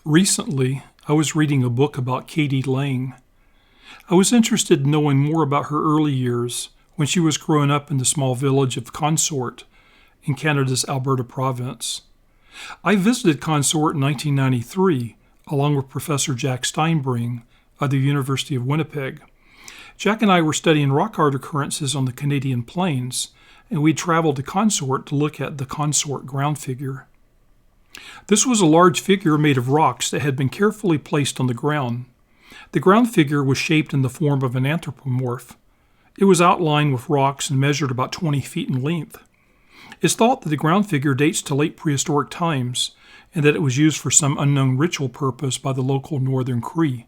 Recently, I was reading a book about Katie Lang. I was interested in knowing more about her early years when she was growing up in the small village of Consort in Canada's Alberta province. I visited Consort in 1993 along with Professor Jack Steinbring of the University of Winnipeg. Jack and I were studying rock art occurrences on the Canadian plains, and we traveled to Consort to look at the Consort Ground Figure. This was a large figure made of rocks that had been carefully placed on the ground. The ground figure was shaped in the form of an anthropomorph. It was outlined with rocks and measured about 20 feet in length. It's thought that the ground figure dates to late prehistoric times and that it was used for some unknown ritual purpose by the local Northern Cree,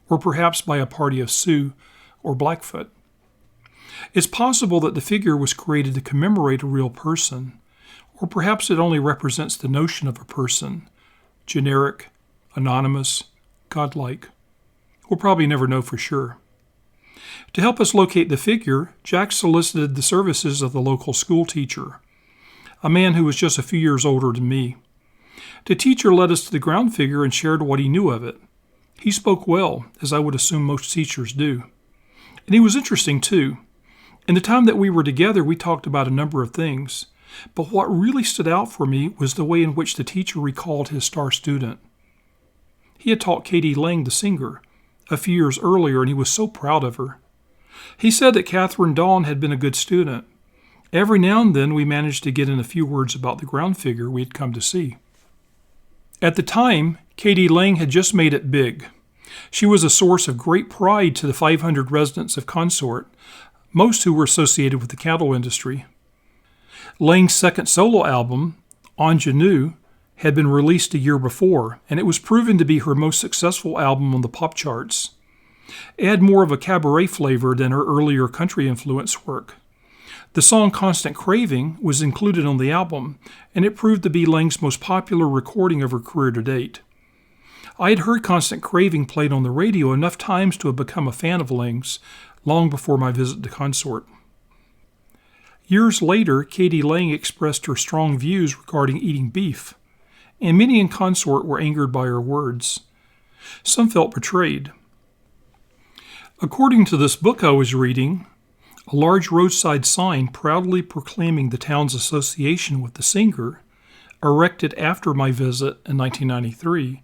or perhaps by a party of Sioux or Blackfoot. It's possible that the figure was created to commemorate a real person, or perhaps it only represents the notion of a person, generic, anonymous, godlike. We'll probably never know for sure. To help us locate the figure, Jack solicited the services of the local school teacher, a man who was just a few years older than me. The teacher led us to the ground figure and shared what he knew of it. He spoke well, as I would assume most teachers do. And he was interesting too. In the time that we were together, we talked about a number of things. But what really stood out for me was the way in which the teacher recalled his star student. He had taught Katie Lang, the singer, a few years earlier, and he was so proud of her. He said that Catherine Dawn had been a good student. Every now and then we managed to get in a few words about the ground figure we had come to see. At the time, Katie Lang had just made it big. She was a source of great pride to the 500 residents of Consort, most who were associated with the cattle industry. Lang's second solo album, Ingenue, had been released a year before, and it was proven to be her most successful album on the pop charts. It had more of a cabaret flavor than her earlier country-influenced work. The song Constant Craving was included on the album, and it proved to be Lang's most popular recording of her career to date. I had heard Constant Craving played on the radio enough times to have become a fan of Lang's long before my visit to Consort. Years later, Katie Lang expressed her strong views regarding eating beef, and many in Consort were angered by her words. Some felt betrayed. According to this book I was reading, a large roadside sign proudly proclaiming the town's association with the singer, erected after my visit in 1993,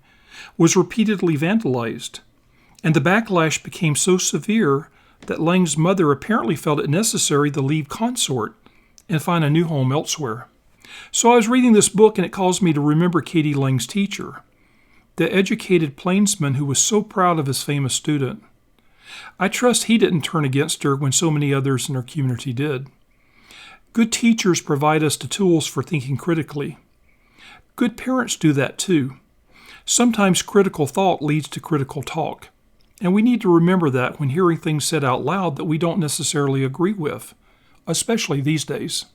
was repeatedly vandalized, and the backlash became so severe that Lang's mother apparently felt it necessary to leave Consort and find a new home elsewhere. So I was reading this book, and it caused me to remember Katie Lang's teacher, the educated plainsman who was so proud of his famous student. I trust he didn't turn against her when so many others in our community did. Good teachers provide us the tools for thinking critically. Good parents do that too. Sometimes critical thought leads to critical talk, and we need to remember that when hearing things said out loud that we don't necessarily agree with, especially these days.